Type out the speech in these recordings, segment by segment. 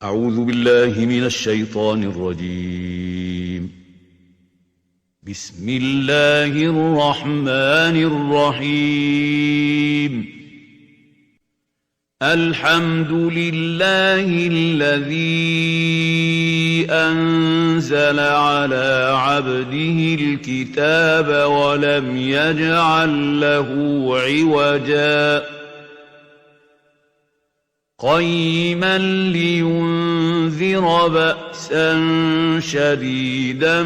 أعوذ بالله من الشيطان الرجيم. بسم الله الرحمن الرحيم. الحمد لله الذي أنزل على عبده الكتاب ولم يجعل له عوجا قيما لينذر بأسا شديدا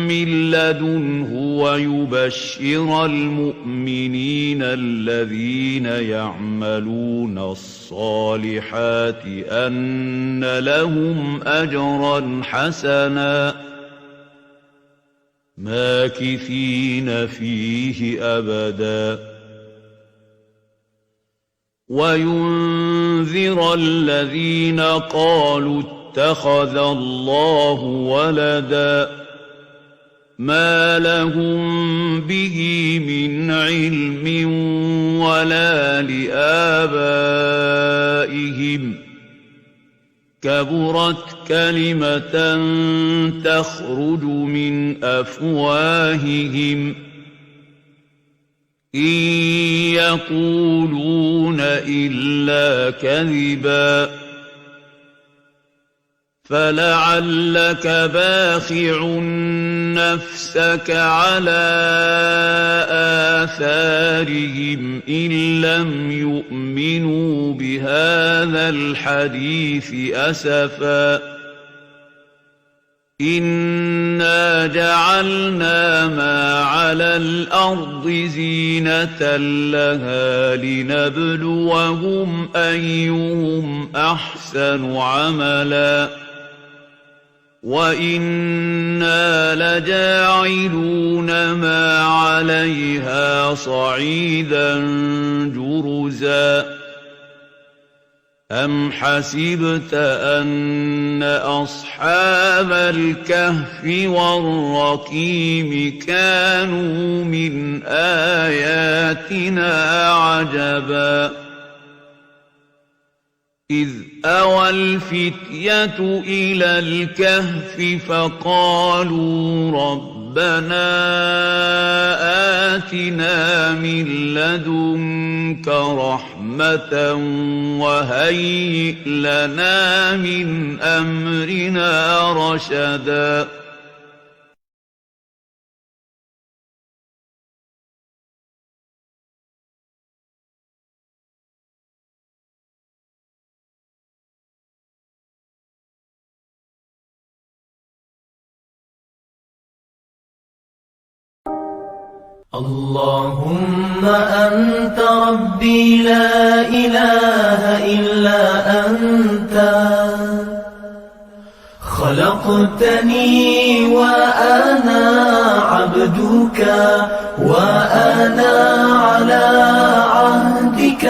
من لدنه ويبشر المؤمنين الذين يعملون الصالحات أن لهم أجرا حسنا ماكثين فيه أبدا وينذر الذين قالوا اتخذ الله ولدا ما لهم به من علم ولا لآبائهم كبرت كلمة تخرج من أفواههم إن يقولون إلا كذبا فلعلك باخع نفسك على آثارهم إن لم يؤمنوا بهذا الحديث أسفا إنا جعلنا ما على الأرض زينة لها لنبلوهم أيهم أحسن عملا وإنا لجاعلون ما عليها صعيدا جرزا أم حسبت أن أصحاب الكهف والرقيم كانوا من آياتنا عجبا إذ أوى الفتية إلى الكهف فقالوا ربنا آتنا من لدنك رحمة وهيئ لنا من أمرنا رشدا اللهم أنت ربي لا إله إلا أنت خلقتني وأنا عبدك وأنا على عهدك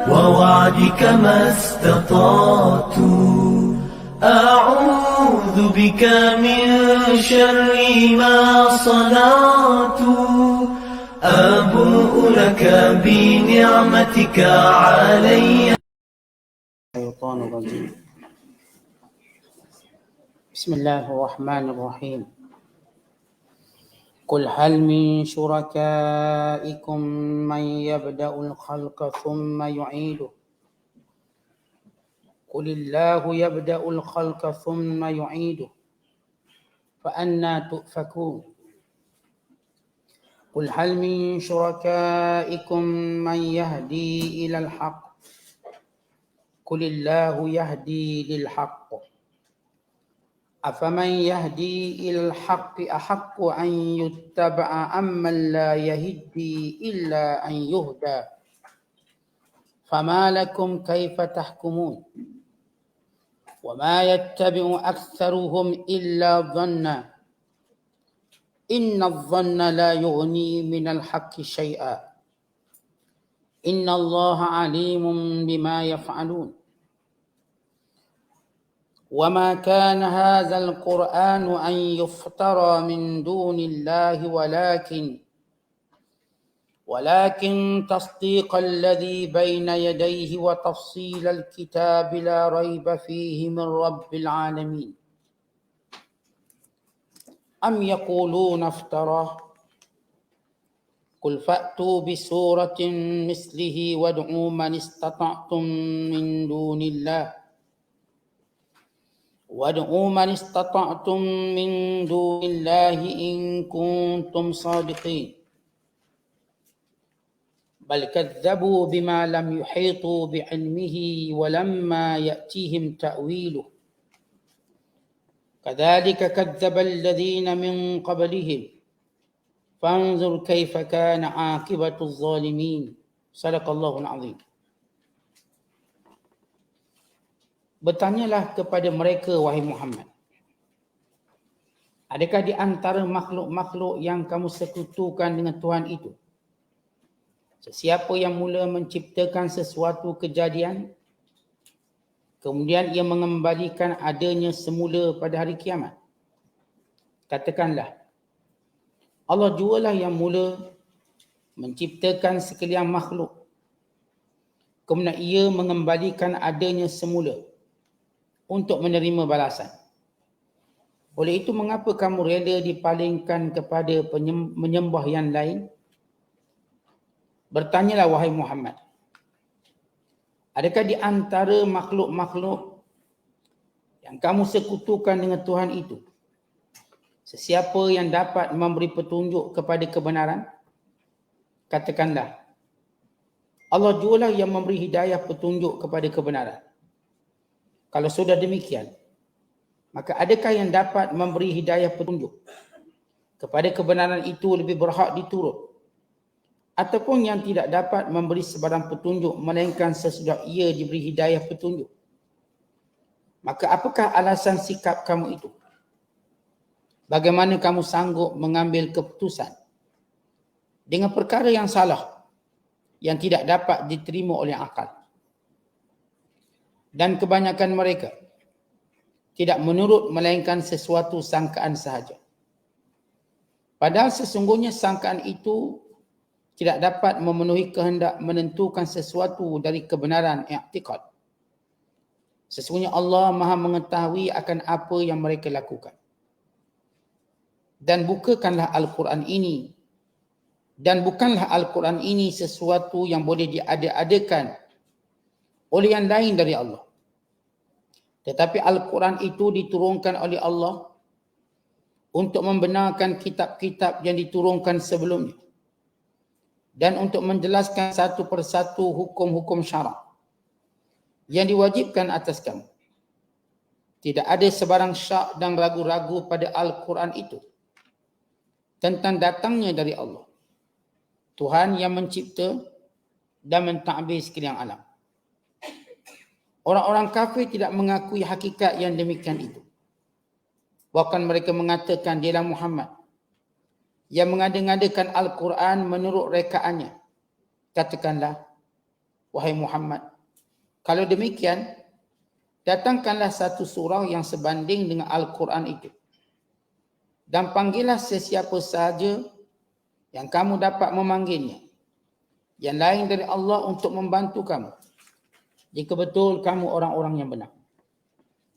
ووعدك ما استطعت أعوذ بك من شر ما صنعت أبوء لك بنعمتك علي. الشيطان الرجيم. بسم الله الرحمن الرحيم. قل هل من شركائكم من يبدأ الخلق ثم يعيده قل الله يبدأ الخلق ثم يعيده فأنى تؤفكون قل هل من شركائكم من يهدي إلى الحق قل الله يهدي للحق أفمن يهدي إلى الحق أحق أن يتبع أمن لا يهدي إلا أن يهدى فما لكم كيف تحكمون وما يتبع أكثرهم إلا ظنا إن الظن لا يغني من الحق شيئا إن الله عليم بما يفعلون وما كان هذا القرآن أن يفترى من دون الله ولكن تصديق الذي بين يديه وتفصيل الكتاب لا ريب فيه من رب العالمين أم يقولون افتراه قل فأتوا بسورة مثله وادعوا من استطعتم من دون الله إن كنتم صادقين بل كذبوا بما لم يحيطوا بعلمه ولما يأتيهم تأويله كذلك كذب الذين من قبلهم فانظر كيف كان عاقبة الظالمين صدق الله العظيم. Bertanyalah kepada mereka, wahai Muhammad, adakah di antara makhluk-makhluk yang kamu sekutukan dengan Tuhan itu sesiapa yang mula menciptakan sesuatu kejadian, kemudian ia mengembalikan adanya semula pada hari kiamat? Katakanlah, Allah jualah yang mula menciptakan sekalian makhluk, kemudian ia mengembalikan adanya semula untuk menerima balasan. Oleh itu, mengapa kamu rela dipalingkan kepada menyembah yang lain? Bertanyalah, wahai Muhammad, adakah di antara makhluk-makhluk yang kamu sekutukan dengan Tuhan itu sesiapa yang dapat memberi petunjuk kepada kebenaran? Katakanlah, Allah jualah yang memberi hidayah petunjuk kepada kebenaran. Kalau sudah demikian, maka adakah yang dapat memberi hidayah petunjuk kepada kebenaran itu lebih berhak diturut, ataupun yang tidak dapat memberi sebarang petunjuk melainkan sesudah ia diberi hidayah petunjuk? Maka apakah alasan sikap kamu itu? Bagaimana kamu sanggup mengambil keputusan dengan perkara yang salah yang tidak dapat diterima oleh akal? Dan kebanyakan mereka tidak menurut melainkan sesuatu sangkaan sahaja. Padahal sesungguhnya sangkaan itu tidak dapat memenuhi kehendak menentukan sesuatu dari kebenaran i'tiqad. Sesungguhnya Allah Maha mengetahui akan apa yang mereka lakukan. Dan bukakanlah Al-Quran ini, dan bukanlah Al-Quran ini sesuatu yang boleh diada-adakan oleh yang lain dari Allah. Tetapi Al-Quran itu diturunkan oleh Allah untuk membenarkan kitab-kitab yang diturunkan sebelumnya dan untuk menjelaskan satu persatu hukum-hukum syarak yang diwajibkan atas kamu. Tidak ada sebarang syak dan ragu-ragu pada Al-Quran itu tentang datangnya dari Allah, Tuhan yang mencipta dan mentadbir sekalian alam. Orang-orang kafir tidak mengakui hakikat yang demikian itu. Bahkan mereka mengatakan dialah Muhammad yang mengada-ngadakan Al-Quran menurut rekaannya. Katakanlah, wahai Muhammad, kalau demikian, datangkanlah satu surah yang sebanding dengan Al-Quran itu. Dan panggillah sesiapa sahaja yang kamu dapat memanggilnya, yang lain dari Allah, untuk membantu kamu, jika betul kamu orang-orang yang benar.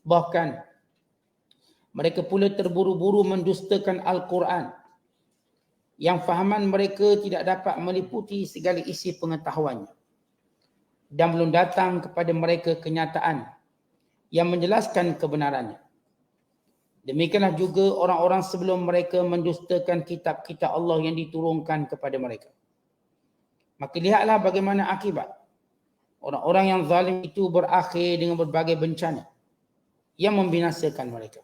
Bahkan mereka pula terburu-buru mendustakan Al-Quran yang fahaman mereka tidak dapat meliputi segala isi pengetahuannya, dan belum datang kepada mereka kenyataan yang menjelaskan kebenarannya. Demikianlah juga orang-orang sebelum mereka mendustakan kitab-kitab Allah yang diturunkan kepada mereka. Maka lihatlah bagaimana akibat orang-orang yang zalim itu berakhir dengan berbagai bencana yang membinasakan mereka.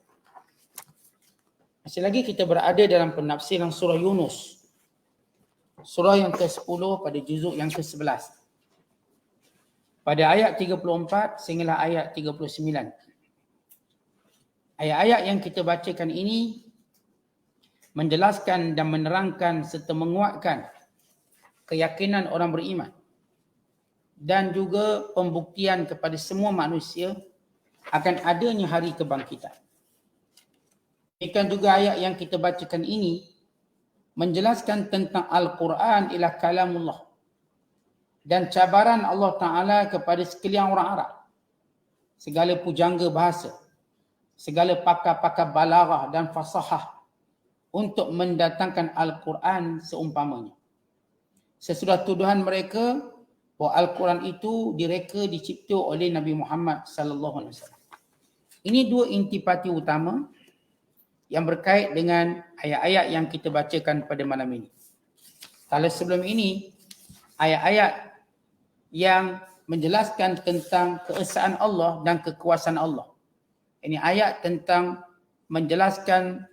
Masih lagi kita berada dalam penafsiran surah Yunus, surah yang ke-10 pada juzuk yang ke-11. Pada ayat 34 sehinggalah ayat 39. Ayat-ayat yang kita bacakan ini menjelaskan dan menerangkan serta menguatkan keyakinan orang beriman dan juga pembuktian kepada semua manusia akan adanya hari kebangkitan. Demikian juga ayat yang kita bacakan ini menjelaskan tentang Al-Quran ialah kalamullah dan cabaran Allah Ta'ala kepada sekalian orang Arab, segala pujangga bahasa, segala pakar-pakar balarah dan fasahah untuk mendatangkan Al-Quran seumpamanya. Sesudah tuduhan mereka bahawa Al-Quran itu direka, dicipta oleh Nabi Muhammad sallallahu alaihi wasallam. Ini dua intipati utama yang berkait dengan ayat-ayat yang kita bacakan pada malam ini. Kalau sebelum ini, ayat-ayat yang menjelaskan tentang keesaan Allah dan kekuasaan Allah. Ini ayat tentang menjelaskan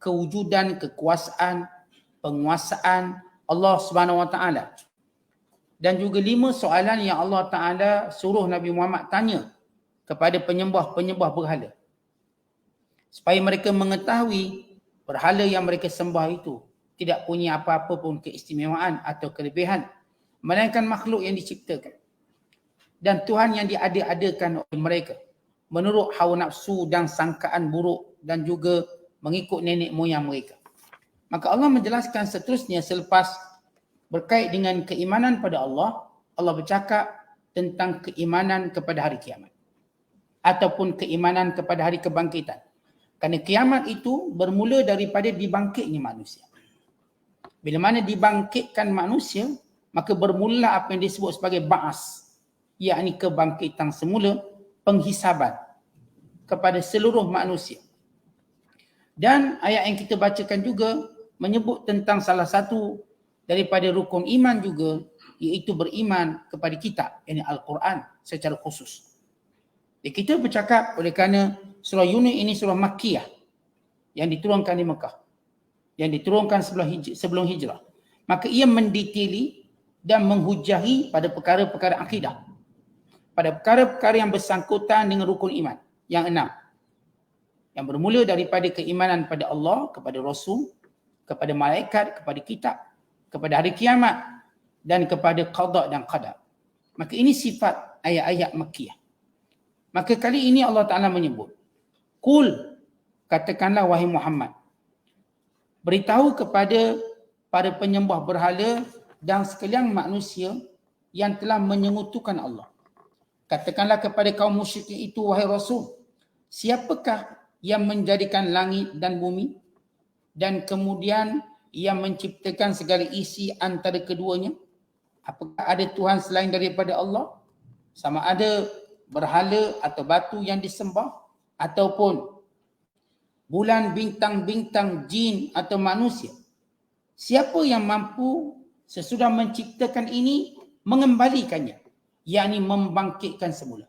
kewujudan, kekuasaan, penguasaan Allah Subhanahu Wa Taala. Dan juga 5 soalan yang Allah Taala suruh Nabi Muhammad tanya kepada penyembah-penyembah berhala, supaya mereka mengetahui berhala yang mereka sembah itu tidak punya apa-apa pun keistimewaan atau kelebihan, melainkan makhluk yang diciptakan dan Tuhan yang diada-adakan oleh mereka menurut hawa nafsu dan sangkaan buruk dan juga mengikut nenek moyang mereka. Maka Allah menjelaskan seterusnya selepas berkait dengan keimanan pada Allah, Allah bercakap tentang keimanan kepada hari kiamat ataupun keimanan kepada hari kebangkitan. Kerana kiamat itu bermula daripada dibangkitnya manusia. Bila mana dibangkitkan manusia, maka bermula apa yang disebut sebagai ba'as, yakni kebangkitan semula, penghisaban kepada seluruh manusia. Dan ayat yang kita bacakan juga menyebut tentang salah satu daripada rukun iman juga, iaitu beriman kepada kitab, yakni Al-Quran secara khusus. Jadi kita bercakap oleh kerana surah Yunus ini surah Makkiyah yang diturunkan di Mekah, yang diturunkan sebelum hijrah. Maka ia mendetaili dan menghujahi pada perkara-perkara akidah, pada perkara-perkara yang bersangkutan dengan rukun iman yang 6, yang bermula daripada keimanan pada Allah, kepada Rasul, kepada malaikat, kepada kitab, kepada hari kiamat dan kepada qada dan qadar. Maka ini sifat ayat-ayat Makkiyah. Maka kali ini Allah Ta'ala menyebut, Qul, katakanlah wahai Muhammad, beritahu kepada para penyembah berhala dan sekalian manusia yang telah menyengutukan Allah. Katakanlah kepada kaum musyrikin itu, wahai Rasul, siapakah yang menjadikan langit dan bumi dan kemudian yang menciptakan segala isi antara keduanya? Apakah ada Tuhan selain daripada Allah? Sama ada berhala atau batu yang disembah, ataupun bulan, bintang-bintang, jin atau manusia. Siapa yang mampu sesudah menciptakan ini mengembalikannya, yakni membangkitkan semula?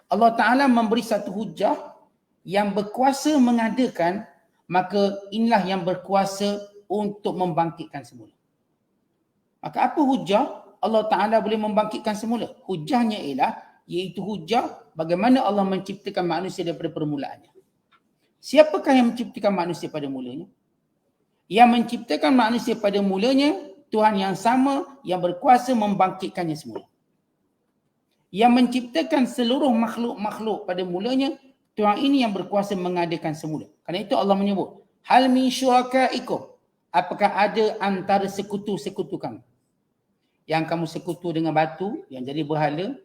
Allah Ta'ala memberi satu hujah yang berkuasa mengadakan, maka inilah yang berkuasa untuk membangkitkan semula. Maka apa hujah Allah Ta'ala boleh membangkitkan semula? Hujahnya ialah, iaitu hujah bagaimana Allah menciptakan manusia daripada permulaannya. Siapakah yang menciptakan manusia pada mulanya? Yang menciptakan manusia pada mulanya, Tuhan yang sama yang berkuasa membangkitkannya semula. Yang menciptakan seluruh makhluk-makhluk pada mulanya, Tuhan ini yang berkuasa mengadakan semula. Kerana itu Allah menyebut, hal min syurakaikum, apakah ada antara sekutu-sekutu kamu? Yang kamu sekutu dengan batu yang jadi berhala,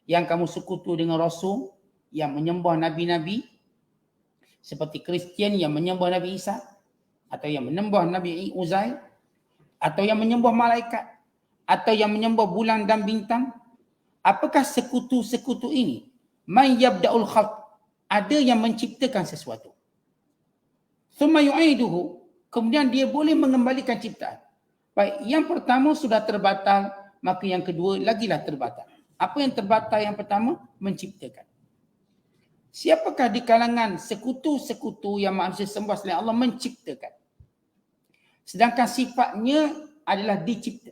yang kamu sekutu dengan Rasul yang menyembah Nabi-Nabi, seperti Kristian yang menyembah Nabi Isa, atau yang menyembah Nabi Uzair, atau yang menyembah malaikat, atau yang menyembah bulan dan bintang. Apakah sekutu-sekutu ini? Man yabda'ul khalq, ada yang menciptakan sesuatu. Thumma yu'iduhu, kemudian dia boleh mengembalikan ciptaan. Baik, yang pertama sudah terbatal, maka yang kedua lagilah terbatal. Apa yang terbatal yang pertama? Menciptakan. Siapakah di kalangan sekutu-sekutu yang manusia sembah selain Allah menciptakan? Sedangkan sifatnya adalah dicipta.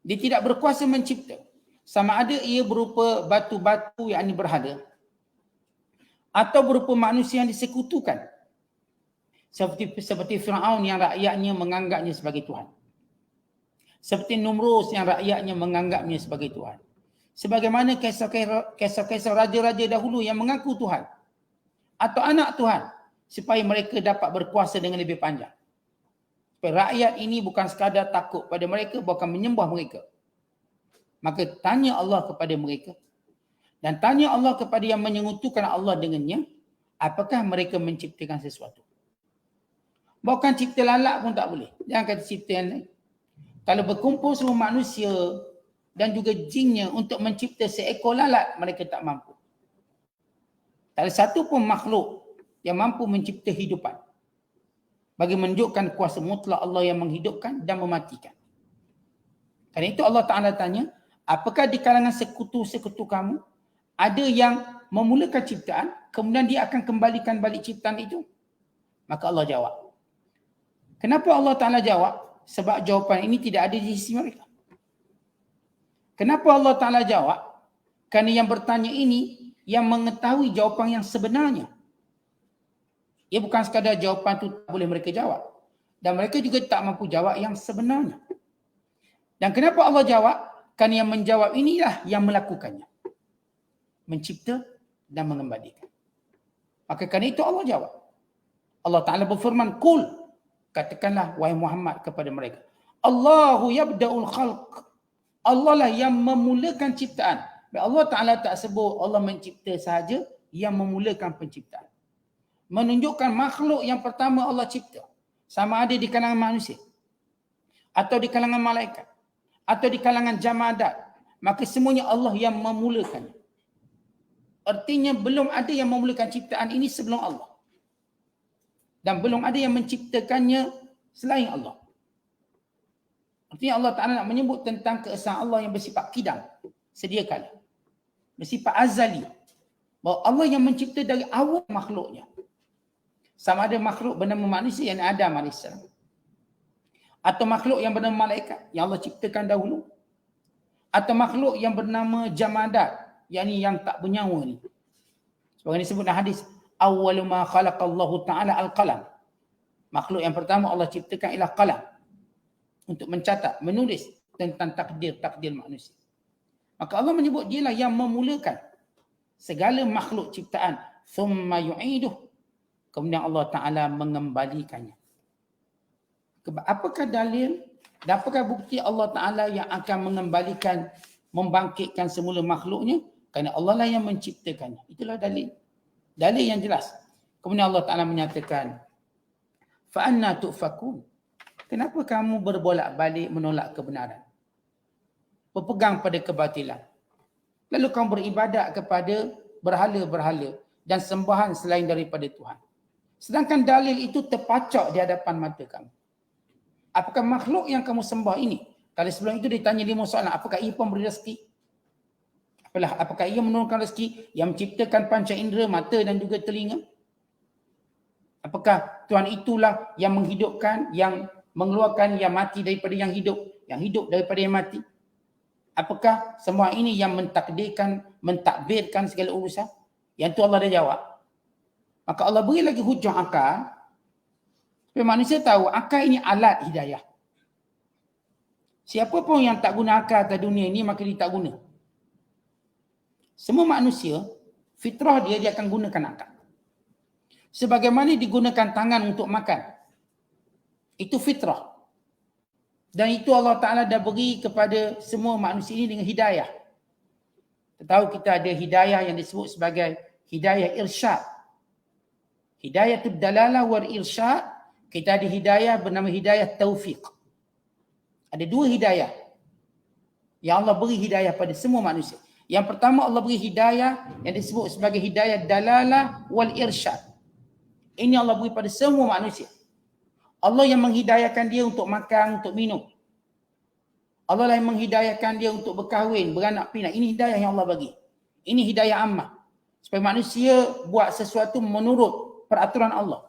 Dia tidak berkuasa mencipta. Sama ada ia berupa batu-batu yang ini berhala, atau berupa manusia yang disekutukan. Seperti Fir'aun yang rakyatnya menganggapnya sebagai Tuhan. Seperti Numrus yang rakyatnya menganggapnya sebagai Tuhan. Sebagaimana kisah-kisah raja-raja dahulu yang mengaku Tuhan atau anak Tuhan supaya mereka dapat berkuasa dengan lebih panjang. Supaya rakyat ini bukan sekadar takut pada mereka, bahkan menyembah mereka. Maka tanya Allah kepada mereka. Dan tanya Allah kepada yang menyekutukan Allah dengannya, apakah mereka menciptakan sesuatu. Bahkan cipta lalat pun tak boleh. Jangan kata cipta yang lain. Kalau berkumpul seluruh manusia dan juga jinnya untuk mencipta seekor lalat, mereka tak mampu. Tak ada satu pun makhluk yang mampu mencipta hidupan. Bagi menunjukkan kuasa mutlak Allah yang menghidupkan dan mematikan. Kerana itu Allah Ta'ala tanya, apakah di kalangan sekutu-sekutu kamu ada yang memulakan ciptaan, kemudian dia akan kembalikan balik ciptaan itu? Maka Allah jawab. Kenapa Allah Ta'ala jawab? Sebab jawapan ini tidak ada di sisi mereka. Kenapa Allah Ta'ala jawab? Kerana yang bertanya ini yang mengetahui jawapan yang sebenarnya. Ia bukan sekadar jawapan itu tak boleh mereka jawab. Dan mereka juga tak mampu jawab yang sebenarnya. Dan kenapa Allah jawab? Kerana yang menjawab inilah yang melakukannya. Mencipta dan mengembalikan. Maka kerana itu Allah jawab. Allah Ta'ala berfirman, Qul, katakanlah wahai Muhammad kepada mereka, Allahu yabda'ul khalq. Allah lah yang memulakan ciptaan. Allah Ta'ala tak sebut Allah mencipta sahaja, yang memulakan penciptaan. Menunjukkan makhluk yang pertama Allah cipta. Sama ada di kalangan manusia, atau di kalangan malaikat, atau di kalangan jamadat. Maka semuanya Allah yang memulakannya. Artinya belum ada yang memulakan ciptaan ini sebelum Allah. Dan belum ada yang menciptakannya selain Allah. Artinya Allah Ta'ala nak menyebut tentang keesaan Allah yang bersifat qidam, sedia kala. Bersifat azali. Bahawa Allah yang mencipta dari awal makhluknya. Sama ada makhluk bernama manusia yang Adam AS. Atau makhluk yang bernama malaikat yang Allah ciptakan dahulu. Atau makhluk yang bernama jamadat, yakni yang tak bernyawa ni. Sebagaimana disebut dalam hadis, awwalu ma khalaqallahu ta'ala al-qalam. Makhluk yang pertama Allah ciptakan ialah qalam. Untuk mencatat, menulis tentang takdir manusia. Maka Allah menyebut dialah yang memulakan segala makhluk ciptaan. Thumma yu'iduh. Kemudian Allah Ta'ala mengembalikannya. Apakah dalil dan apakah bukti Allah Ta'ala yang akan mengembalikan, membangkitkan semula makhluknya? Kerana Allah lah yang menciptakannya. Itulah dalil. Dalil yang jelas. Kemudian Allah Ta'ala menyatakan, فَأَنَّا تُؤْفَكُونَ. Kenapa kamu berbolak-balik menolak kebenaran? Berpegang pada kebatilan. Lalu kamu beribadat kepada berhala-berhala dan sembahan selain daripada Tuhan. Sedangkan dalil itu terpacak di hadapan mata kamu. Apakah makhluk yang kamu sembah ini? Kalau sebelum itu ditanya 5 soalan. Apakah ia pemberi rezeki? Apakah ia menurunkan rezeki yang menciptakan panca indera, mata dan juga telinga? Apakah Tuhan itulah yang menghidupkan, yang mengeluarkan yang mati daripada yang hidup daripada yang mati? Apakah semua ini yang mentakdirkan, mentadbirkan segala urusan? Yang tu Allah dah jawab. Maka Allah beri lagi hujah akal. Supaya manusia tahu akal ini alat hidayah. Siapa pun yang tak guna akal atas dunia ini, maka dia tak guna. Semua manusia, fitrah dia akan gunakan akal. Sebagaimana digunakan tangan untuk makan. Itu fitrah. Dan itu Allah Ta'ala dah beri kepada semua manusia ini dengan hidayah. Kita tahu kita ada hidayah yang disebut sebagai hidayah irsyad. Hidayatul dalalah wal irsyad. Kita ada hidayah bernama hidayah taufiq. Ada 2 hidayah. Yang Allah beri hidayah pada semua manusia. Yang pertama Allah beri hidayah yang disebut sebagai hidayah dalalah wal irsyad. Ini Allah beri pada semua manusia. Allah yang menghidayahkan dia untuk makan, untuk minum. Allah lah yang menghidayahkan dia untuk berkahwin, beranak pinak. Ini hidayah yang Allah bagi. Ini hidayah ammah. Supaya manusia buat sesuatu menurut peraturan Allah.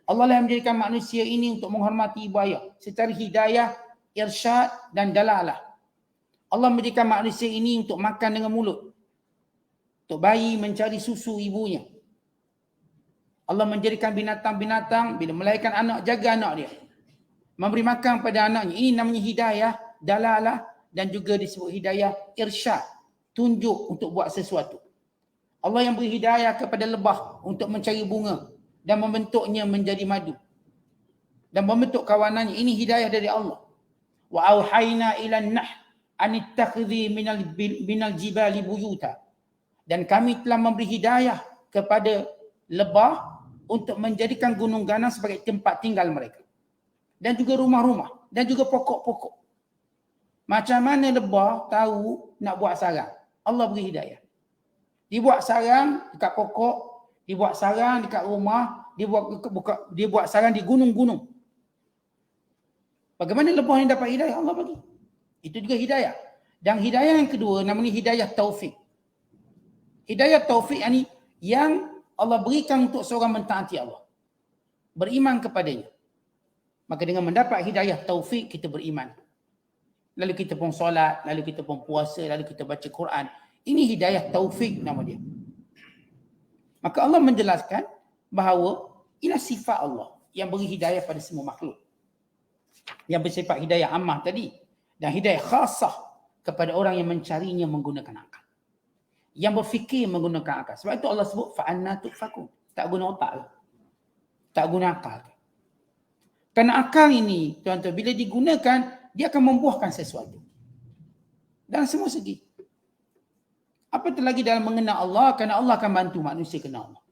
Allah lah yang menjadikan manusia ini untuk menghormati ibu ayah. Secara hidayah, irsyad dan dalalah. Allah menjadikan manusia ini untuk makan dengan mulut. Untuk bayi mencari susu ibunya. Allah menjadikan binatang-binatang bila melahirkan anak, jaga anak dia. Memberi makan pada anaknya. Ini namanya hidayah, dalalah dan juga disebut hidayah irsyad. Tunjuk untuk buat sesuatu. Allah yang beri hidayah kepada lebah untuk mencari bunga dan membentuknya menjadi madu. dan membentuk kawanannya. Ini hidayah dari Allah. Wa auhayna ila an-nahl an ittakhidhi minal jibali buyuta. Dan kami telah memberi hidayah kepada lebah untuk menjadikan gunung ganang sebagai tempat tinggal mereka. Dan juga rumah-rumah dan juga pokok-pokok. Macam mana lebah tahu nak buat sarang? Allah beri hidayah. Dia buat sarang dekat pokok, dia buat sarang dekat rumah, dia buat sarang di gunung-gunung. Bagaimana lebah yang dapat hidayah? Allah bagi. Itu juga hidayah. Dan hidayah yang kedua namanya hidayah taufik. Hidayah taufik yang Allah berikan untuk seorang mentaati Allah. Beriman kepadanya. Maka dengan mendapat hidayah taufik, kita beriman. Lalu kita pun solat, lalu kita pun puasa, lalu kita baca Quran. Ini hidayah taufik nama dia. Maka Allah menjelaskan bahawa inilah sifat Allah yang beri hidayah pada semua makhluk. Yang bersifat hidayah ammah tadi. Dan hidayah khasah kepada orang yang mencarinya menggunakan akal. Yang berfikir menggunakan akal. Sebab itu Allah sebut fa'anna tu'fakun. Tak guna otak lah. Tak guna akal. Kerana akal ini, tuan-tuan, bila digunakan, dia akan membuahkan sesuatu. Dan semua segi. Apatah lagi dalam mengenal Allah, kerana Allah akan bantu manusia kenal Allah.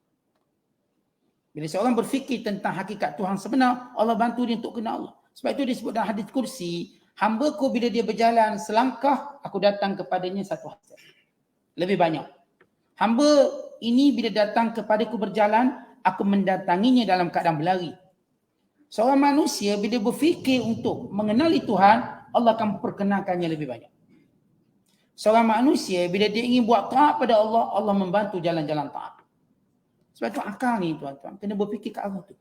Bila seorang berfikir tentang hakikat Tuhan sebenar, Allah bantu dia untuk kenal Allah. Sebab itu disebut dalam hadis kursi, hamba-Ku bila dia berjalan selangkah, aku datang kepadanya satu hasil. Lebih banyak. Hamba ini bila datang kepadaku berjalan, aku mendatanginya dalam keadaan berlari. Seorang manusia bila berfikir untuk mengenali Tuhan, Allah akan perkenalkannya lebih banyak. Seorang manusia bila dia ingin buat taat pada Allah, Allah membantu jalan-jalan taat. Sebab itu akal ni tuan-tuan, kena berfikir ke arah tu.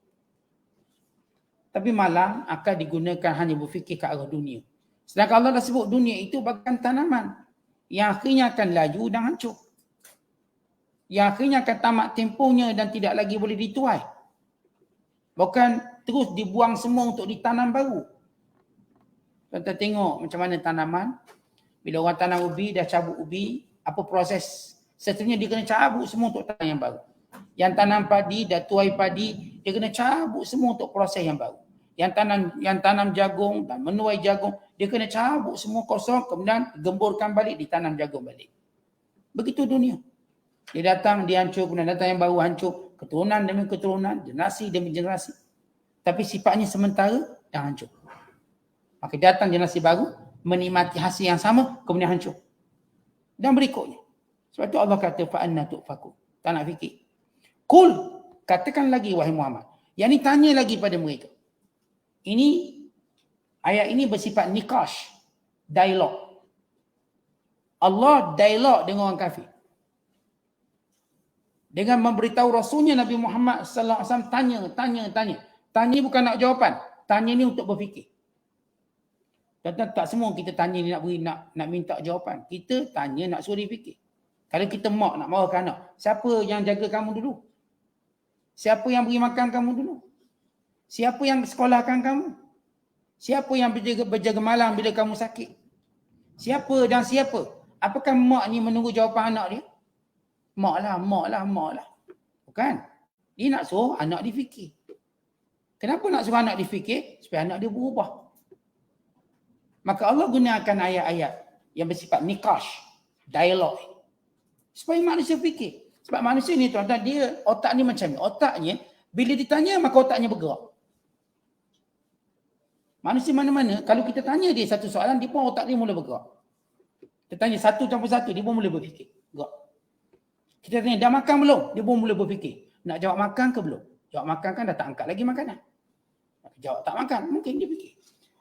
Tapi malah akal digunakan hanya berfikir ke arah dunia. Sedangkan Allah dah sebut dunia itu bagaikan tanaman yang akhirnya akan laju dan hancur. Yang akhirnya akan tamat tempohnya dan tidak lagi boleh dituai. Bukan terus dibuang semua untuk ditanam baru. Kita tengok macam mana tanaman. Bila orang tanam ubi, dah cabut ubi, apa proses? Seterusnya dia kena cabut semua untuk tanam yang baru. Yang tanam padi, dah tuai padi, dia kena cabut semua untuk proses yang baru. Yang tanam jagung dan menuai jagung, dia kena cabut semua kosong, kemudian gemburkan balik, ditanam jagung balik. Begitu dunia. Dia datang, dia hancur, kemudian datang yang baru hancur. Keturunan demi keturunan, generasi demi generasi. Tapi sifatnya sementara dan hancur. Maka datang generasi baru, menikmati hasil yang sama, kemudian hancur. Dan berikutnya. Sebab itu Allah kata, fa'anna tu'faku. Tak nak fikir. Kul, katakan lagi wahai Muhammad. Yang ni tanya lagi pada mereka. Ini, ayat ini bersifat nikash, dialog. Allah dialog dengan orang kafir. Dengan memberitahu Rasulnya Nabi Muhammad sallallahu alaihi wasallam tanya. Tanya bukan nak jawapan. Tanya ni untuk berfikir. Tak semua kita tanya ni nak minta jawapan. Kita tanya nak suruh dia fikir. Kalau kita mak nak marah ke anak, siapa yang jaga kamu dulu? Siapa yang beri makan kamu dulu? Siapa yang sekolahkan kamu? Siapa yang berjaga malam bila kamu sakit? Siapa dan siapa? Apakah mak ni menunggu jawapan anak dia? Mak lah. Bukan. Dia nak suruh anak dia fikir. Kenapa nak suruh anak dia fikir? Supaya anak dia berubah. Maka Allah gunakan ayat-ayat yang bersifat nikash, dialog. Supaya manusia fikir. Sebab manusia ni tuan-tuan, dia otak ni macam ni. Otaknya, bila ditanya maka otaknya bergerak. Manusia mana-mana, kalau kita tanya dia satu soalan, dia pun otak dia mula bergerak. Kita tanya satu tanpa satu, dia pun mula berfikir. Gerak. Kita tanya, dah makan belum? Dia pun mula berfikir. Nak jawab makan ke belum? Jawab makan kan dah tak angkat lagi makanan. Jawab tak makan, mungkin dia fikir.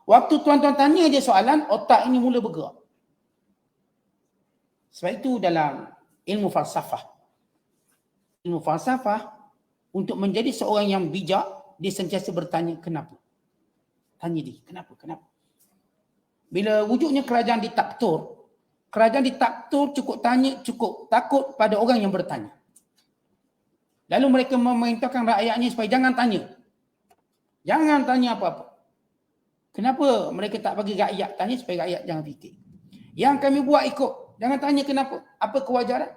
Waktu tuan-tuan tanya dia soalan, otak ini mula bergerak. Sebab itu dalam ilmu falsafah. Ilmu falsafah, untuk menjadi seorang yang bijak, dia sentiasa bertanya kenapa. Tanya dia, kenapa? Bila wujudnya kerajaan diktator, kerajaan diktator cukup takut pada orang yang bertanya. Lalu mereka memerintahkan rakyatnya supaya jangan tanya. Jangan tanya apa-apa. Kenapa mereka tak bagi rakyat tanya supaya rakyat jangan fikir. Yang kami buat ikut. Jangan tanya kenapa. Apa kewajaran?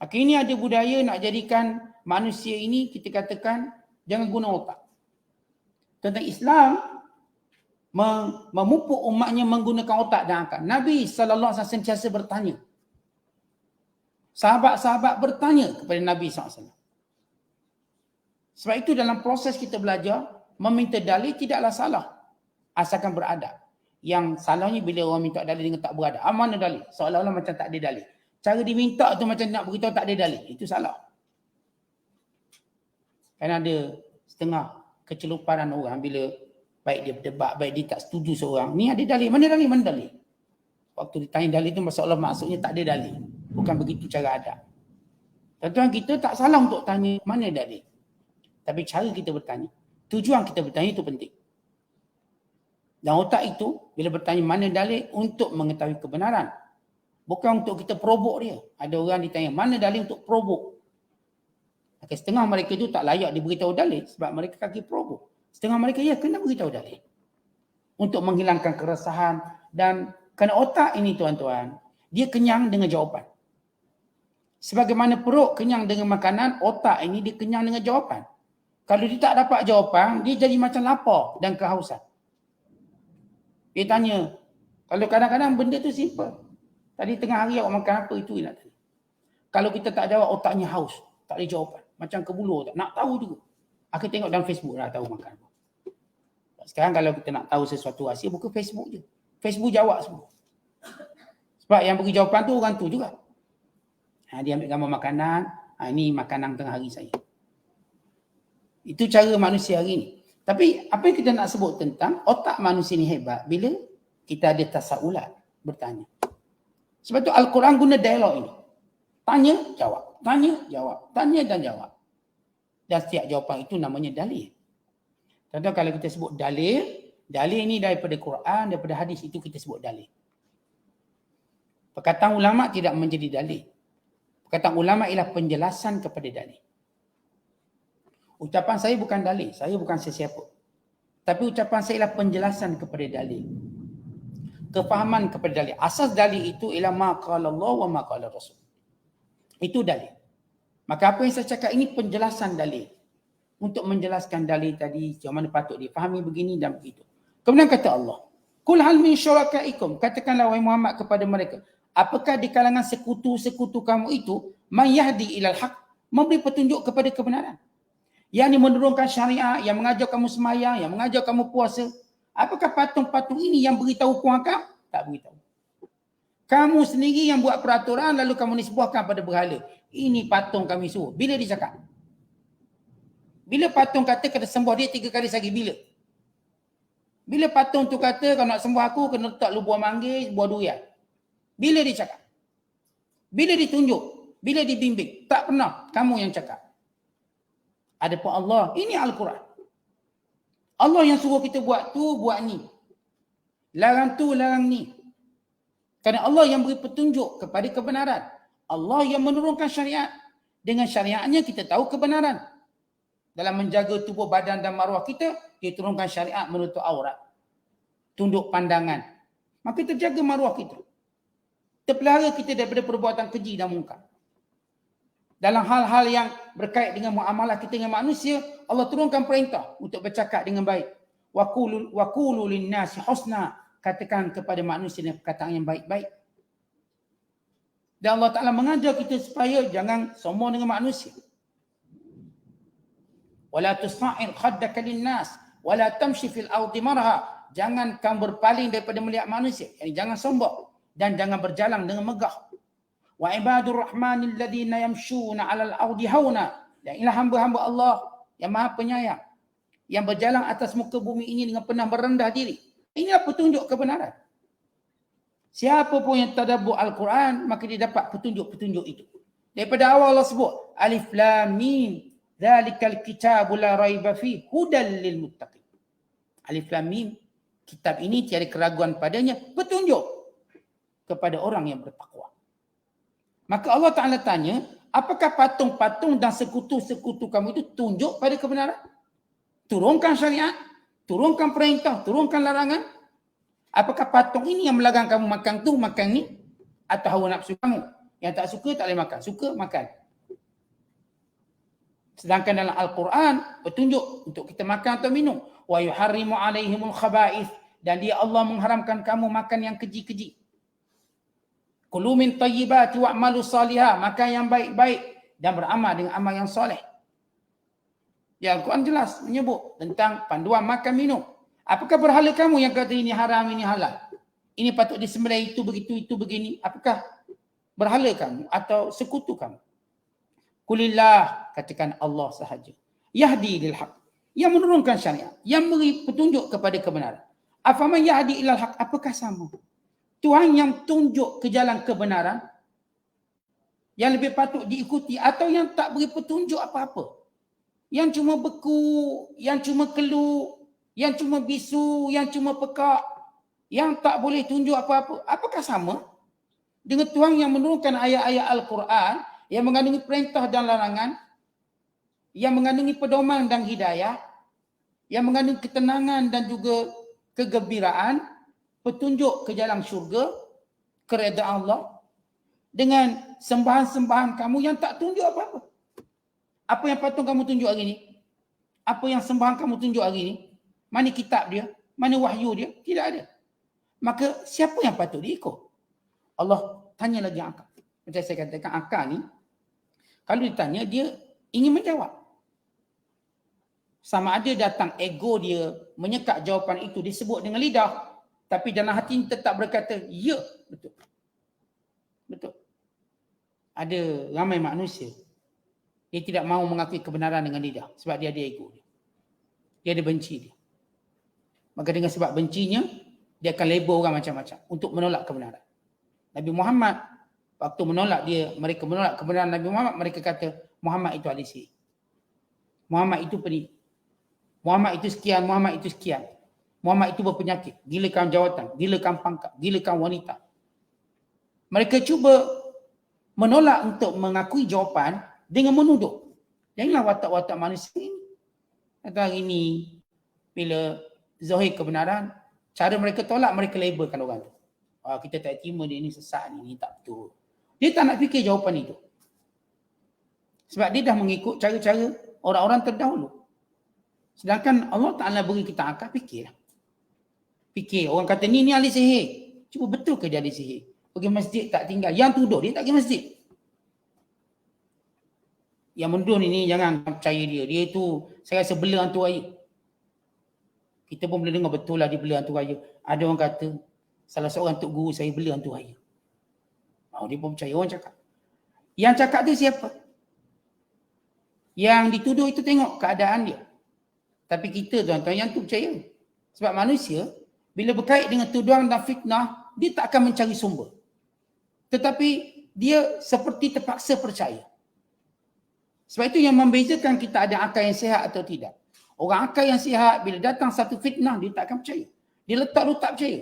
Maka ini ada budaya nak jadikan manusia ini kita katakan jangan guna otak. Tentang Islam memupuk umatnya menggunakan otak dan akal. Nabi SAW sentiasa bertanya. Sahabat-sahabat bertanya kepada Nabi SAW. Sebab itu dalam proses kita belajar, meminta dalil tidaklah salah. Asalkan beradab. Yang salahnya bila orang minta dalil dengan tak beradab. Mana dalil? Seolah-olah macam tak ada dalil. Cara diminta tu macam nak beritahu tak ada dalil. Itu salah. Kan ada setengah keceluparan orang bila baik dia berdebat, baik dia tak setuju seorang. Ni ada dalil. Mana dalil? Mana dalil? Waktu ditanya dalil tu seolah maksudnya tak ada dalil. Bukan begitu cara adab. Tuan-tuan, kita tak salah untuk tanya mana dalil. Tapi cara kita bertanya, tujuan kita bertanya itu penting. Dan otak itu, bila bertanya mana dalil, untuk mengetahui kebenaran. Bukan untuk kita probok dia. Ada orang ditanya, mana dalil untuk probok? Okay, setengah mereka itu tak layak diberitahu dalil sebab mereka kaki probok. Setengah mereka, ya, kena beritahu dalil. Untuk menghilangkan keresahan. Dan kerana otak ini, tuan-tuan, dia kenyang dengan jawapan. Sebagaimana perut kenyang dengan makanan, otak ini dia kenyang dengan jawapan. Kalau dia tak dapat jawapan, dia jadi macam lapar dan kehausan. Dia tanya, kalau kadang-kadang benda tu simple. Tadi tengah hari awak makan apa, itu nak tanya. Kalau kita tak jawab, otaknya haus. Tak ada jawapan. Macam kebulur tak. Nak tahu juga. Aku tengok dalam Facebook lah tahu makan apa. Sekarang kalau kita nak tahu sesuatu rahsia, buka Facebook je. Facebook jawab semua. Sebab yang beri jawapan tu orang tu juga. Dia ambil gambar makanan. Ini makanan tengah hari saya. Itu cara manusia hari ni. Tapi apa yang kita nak sebut tentang otak manusia ni hebat bila kita ada tasaulat, bertanya. Sebab tu Al-Quran guna dialog ini. Tanya, jawab. Tanya, jawab. Tanya dan jawab. Dan setiap jawapan itu namanya dalil. Contoh kalau kita sebut dalil, dalil ini daripada Quran, daripada hadis, itu kita sebut dalil. Perkataan ulama tidak menjadi dalil. Perkataan ulama ialah penjelasan kepada dalil. Ucapan saya bukan dalil, saya bukan sesiapa. Tapi ucapan saya ialah penjelasan kepada dalil. Kefahaman kepada dalil. Asas dalil itu ialah ma qala Allah wa ma qala Rasul. Itu dalil. Maka apa yang saya cakap ini penjelasan dalil. Untuk menjelaskan dalil tadi, macam mana patut difahami begini dan begitu. Kemudian kata Allah, Qul hal min syurakaikum, katakanlah wahai Muhammad kepada mereka, apakah di kalangan sekutu-sekutu kamu itu man yahdi ilal haq, memberi petunjuk kepada kebenaran. Yang menurunkan syariat, yang mengajar kamu sembahyang, yang mengajar kamu puasa. Apakah patung-patung ini yang beritahu kuangkam? Tak beritahu. Kamu sendiri yang buat peraturan lalu kamu nisbahkan pada berhala. Ini patung kami suruh. Bila dia cakap? Bila patung kata kena sembah dia 3 kali sehari? Bila? Bila patung tu kata kalau nak sembah aku kena letak lu buah manggis, buah durian? Bila dia cakap? Bila ditunjuk? Bila dibimbing? Tak pernah. Kamu yang cakap. Adapun Allah, ini Al-Quran. Allah yang suruh kita buat tu, buat ni. Larang tu, larang ni. Kerana Allah yang beri petunjuk kepada kebenaran. Allah yang menurunkan syariat. Dengan syariatnya kita tahu kebenaran. Dalam menjaga tubuh badan dan maruah kita, dia turunkan syariat menutup aurat. Tunduk pandangan. Maka terjaga maruah kita. Terpelihara kita daripada perbuatan keji dan mungkar. Dalam hal-hal yang berkait dengan muamalah kita dengan manusia, Allah turunkan perintah untuk bercakap dengan baik. Wa qulu lin-nasi husna, katakan kepada manusia dengan perkataan yang baik-baik. Dan Allah Ta'ala mengajar kita supaya jangan sombong dengan manusia. Wala tusna'ir khaddaka lin-nas wala tamshi fil ardi marha, jangan kamu berpaling daripada melihat manusia. Jangan sombong dan jangan berjalan dengan megah. Wa ibadur rahmanil ladzina yamshuna 'alal ardi hauna, dan inilah hamba-hamba Allah yang Maha Penyayang yang berjalan atas muka bumi ini dengan pernah merendah diri. Inilah petunjuk kebenaran. Siapa pun yang tadabbur Al-Quran, maka dia dapat petunjuk-petunjuk itu. Daripada awal Allah sebut Alif Lam Mim, dzalikal kitabu la raiba fi hudal lil muttaqin. Alif Lam Mim, kitab ini tiada keraguan padanya, petunjuk kepada orang yang bertakwa. Maka Allah Ta'ala tanya, apakah patung-patung dan sekutu-sekutu kamu itu tunjuk pada kebenaran? Turunkan syariat, turunkan perintah, turunkan larangan. Apakah patung ini yang melarang kamu makan tu, makan ni? Atau hawa nafsu kamu? Yang tak suka tak boleh makan, suka makan. Sedangkan dalam Al-Quran petunjuk untuk kita makan atau minum. Wa yuharrimu alaihimul khaba'ith, dan dia Allah mengharamkan kamu makan yang keji-keji. Kulu min tayyibati wa'malu salihah, makan yang baik-baik dan beramal dengan amal yang soleh. Ya, Al-Quran jelas menyebut tentang panduan makan minum. Apakah berhala kamu yang kata ini haram, ini halal? Ini patut disembelih, itu begitu, itu begini. Apakah berhala kamu atau sekutu kamu? Kulillah, katakan Allah sahaja. Yahdi lil haq, yang menurunkan syariat, yang beri petunjuk kepada kebenaran. Afaman yahdi ilal haq, apakah sama? Tuhan yang tunjuk ke jalan kebenaran yang lebih patut diikuti atau yang tak beri petunjuk apa-apa? Yang cuma beku, yang cuma keluh, yang cuma bisu, yang cuma pekak, yang tak boleh tunjuk apa-apa. Apakah sama dengan Tuhan yang menurunkan ayat-ayat Al-Quran yang mengandungi perintah dan larangan, yang mengandungi pedoman dan hidayah, yang mengandungi ketenangan dan juga kegembiraan, petunjuk ke jalan syurga, keredaan Allah, dengan sembahan-sembahan kamu yang tak tunjuk apa-apa. Apa yang patut kamu tunjuk hari ini? Apa yang sembahan kamu tunjuk hari ini? Mana kitab dia? Mana wahyu dia? Tidak ada. Maka siapa yang patut diikut? Allah tanya lagi akal. Macam saya katakan, akal ni kalau ditanya dia ingin menjawab. Sama ada datang ego dia menyekat jawapan itu disebut dengan lidah, tapi dalam hati tetap berkata, ya, betul. Betul. Ada ramai manusia, dia tidak mahu mengakui kebenaran dengan lidah sebab dia ada ego dia. Dia ada benci dia. Maka dengan sebab bencinya, dia akan label orang macam-macam untuk menolak kebenaran. Nabi Muhammad, waktu mereka menolak kebenaran Nabi Muhammad, mereka kata, Muhammad itu ahli sihir. Muhammad itu penipu. Muhammad itu sekian, Muhammad itu sekian. Muhammad itu berpenyakit, gilakan jawatan, gilakan pangkat, gilakan wanita. Mereka cuba menolak untuk mengakui jawapan dengan menuduh. Janganlah watak-watak manusia ini. Kata hari ini, bila zahir kebenaran, cara mereka tolak, mereka labelkan orang tu. Kita tak terima dia ni sesat ni tak betul. Dia tak nak fikir jawapan itu. Sebab dia dah mengikut cara-cara orang-orang terdahulu. Sedangkan Allah Ta'ala beri kita akal, fikirlah. Fikir, orang kata ni ahli sihir. Cuba betul ke dia ahli sihir? Pergi masjid tak tinggal. Yang tuduh dia tak pergi masjid. Yang menuduh ni jangan percaya dia. Dia tu saya rasa bela hantu raya. Kita pun boleh dengar betul lah dia bela hantu raya. Ada orang kata salah seorang tok guru saya bela hantu raya. Dia pun percaya, orang cakap. Yang cakap tu siapa? Yang dituduh itu tengok keadaan dia. Tapi kita tuan-tuan yang tu percaya. Sebab manusia bila berkait dengan tuduhan dan fitnah, dia tak akan mencari sumber. Tetapi dia seperti terpaksa percaya. Sebab itu yang membezakan kita ada akal yang sihat atau tidak. Orang akal yang sihat bila datang satu fitnah, dia tak akan percaya. Dia letak percaya.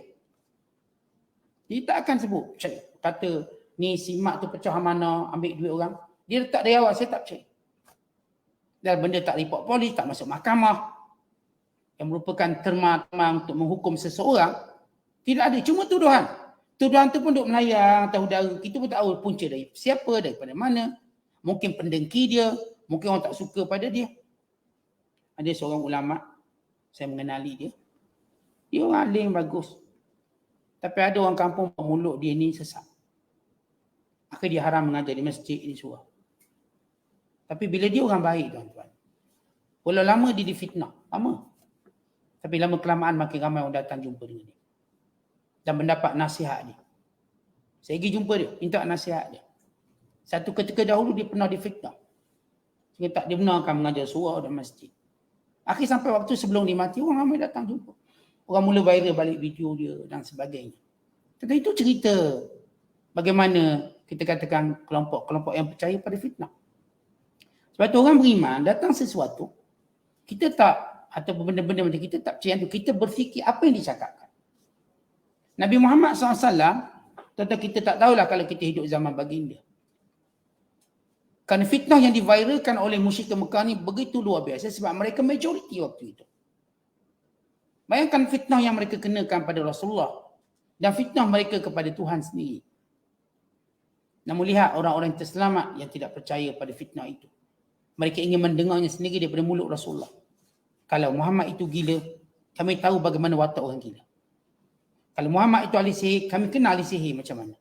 Dia tak akan sebut percaya. Kata ni si mak tu pecah mana, ambil duit orang. Dia letak dari awal, saya tak percaya. Dan benda tak report polis, tak masuk mahkamah, yang merupakan terma untuk menghukum seseorang, tidak ada. Cuma tuduhan. Tuduhan tu pun duk melayang atas udara. Kita pun tak tahu punca dari siapa, daripada mana. Mungkin pendengki dia, mungkin orang tak suka pada dia. Ada seorang ulama, saya mengenali dia. Dia orang alim bagus. Tapi ada orang kampung mulut dia ni sesat. Maka dia haram mengajar di masjid ini semua. Tapi bila dia orang baik tuan-tuan, walau lama dia difitnah, lama. Tapi lama kelamaan makin ramai orang datang jumpa dengan dia. Dan mendapat nasihat dia. Saya pergi jumpa dia, minta nasihat dia. Satu ketika dahulu dia pernah difitnah. Dia tak dibenarkan mengajar surau dan masjid. Akhir sampai waktu sebelum dia mati, orang ramai datang jumpa. Orang mula viral balik video dia dan sebagainya. Tetapi itu cerita bagaimana kita katakan kelompok-kelompok yang percaya pada fitnah. Sebab tu orang beriman, datang sesuatu, kita tak, atau benda-benda macam kita tak percaya itu, kita berfikir apa yang dicakapkan. Nabi Muhammad SAW, tentu kita tak tahulah kalau kita hidup zaman baginda. Kerana fitnah yang diviralkan oleh musyrik Mekah ni begitu luar biasa sebab mereka majoriti waktu itu. Bayangkan fitnah yang mereka kenakan pada Rasulullah dan fitnah mereka kepada Tuhan sendiri. Namun lihat orang-orang yang terselamat yang tidak percaya pada fitnah itu. Mereka ingin mendengarnya sendiri daripada mulut Rasulullah. Kalau Muhammad itu gila, kami tahu bagaimana watak orang gila. Kalau Muhammad itu ahli sihir, kami kenal ahli sihir macam mana.